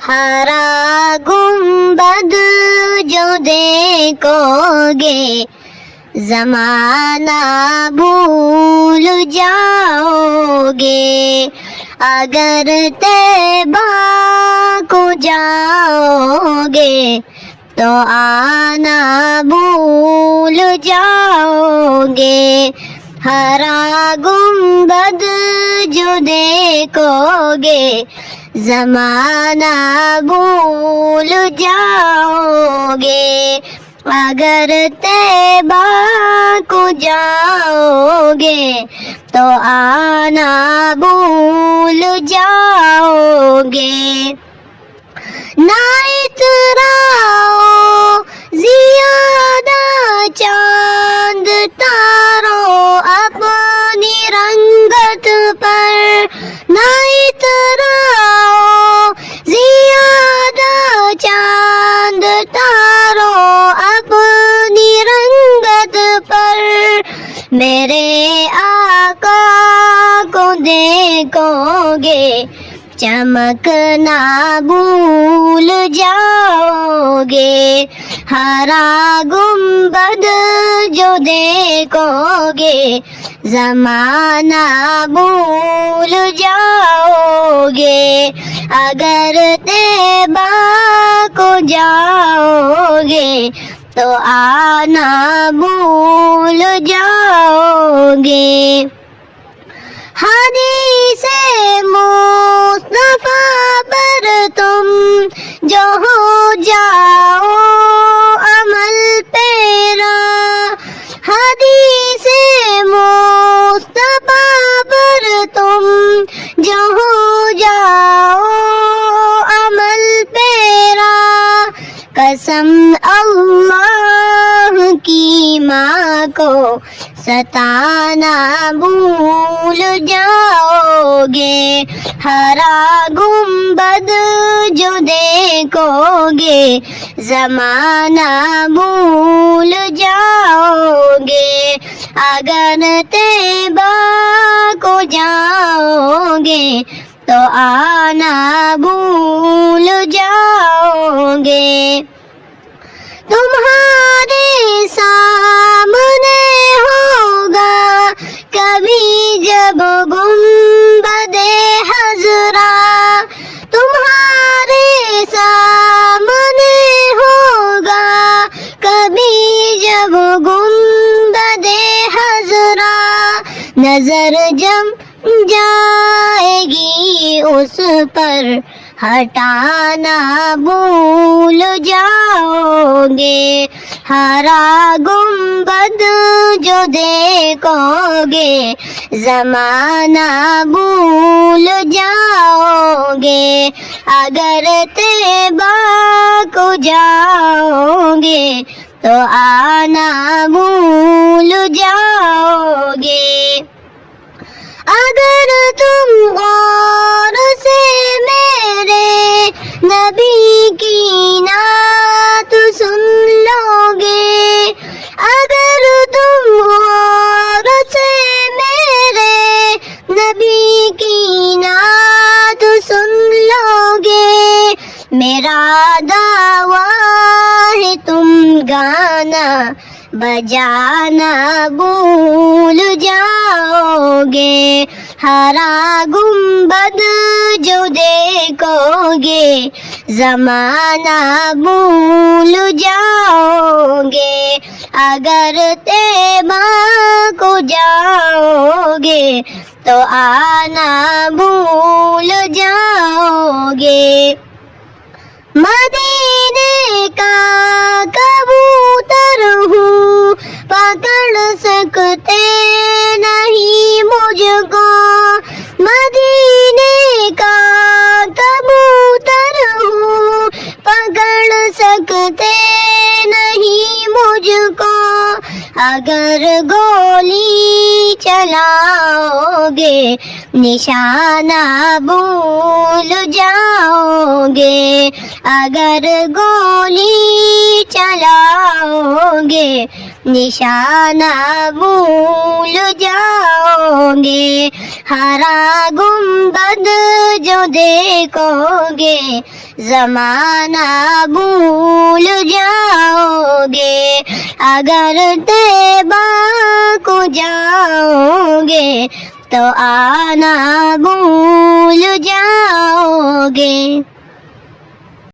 ہرا گنبد جو دیکھو گے زمانہ بھول جاؤ گے، اگر طیبہ کو جاؤ گے تو آنا بھول جاؤ گے، ہرا گنبد جو دیکھو گے زمانہ بھول جاؤ گے، اگر طیبہ کو جاؤ گے تو آنا بھول جاؤ گے۔ نہ اتراؤ زیادہ چاند تاروں اپنی رنگت پر، نہ اتراؤ زیادہ چاند تاروں اپنی رنگت پر، میرے آقا کو دیکھو گے چمکنا بھول جاؤ گے، ہرا گنبد جو دیکھو گے زمانہ بھول جاؤ گے، اگر طیبہ کو جاؤ گے تو آنا بھول جاؤ گے۔ حدیث مصطفیٰ پر تم جو ہو جاؤ عمل پیرا، حدیث مصطفیٰ پر تم جو ہو جاؤ عمل پیرا، قسم اللہ کی ماں کو ستانا بھول جاؤ گے، ہرا گنبد جو دیکھو گے زمانہ بھول جاؤ گے، اگر طیبہ کو جاؤ گے تو آنا بھول جاؤ گے۔ تمہارے سامنے ہوگا کبھی جب گنبد خضرا، تمہارے سامنے ہوگا کبھی جب گنبد خضرا، نظر جم جائے گی اس پر ہٹانا بھول جاؤ گے، ہرا گنبد جو دیکھو گے زمانہ بھول جاؤ گے، اگر طیبہ کو جاؤ گے تو آنا بھول جاؤ گے۔ اگر تم غور سے میرے نبی کی نعت سن لو گے، اگر تم غور سے میرے نبی کی نعت سن لو گے، میرا دعویٰ ہے تم گانا بجانا بھول جاؤ گے، ہرا گنبد جو دیکھو گے زمانہ بھول جاؤ گے، اگر طیبہ کو جاؤ گے تو آنا بھول جاؤ گے۔ مدینے کا کبوتر ہوں پکڑ سکتے نہیں مجھ کو، مدینے کا کبوتر ہوں پکڑ سکتے نہیں مجھ کو، اگر گولی چلاؤ گے نشانہ بھول جاؤ گے، اگر گولی چلاؤ گے نشانہ بھول جاؤ گے، ہرا گنبد جو دیکھو گے، زمانہ بھول جاؤ گے، اگر طیبہ کو جاؤ گے تو آنا بھول جاؤ گے۔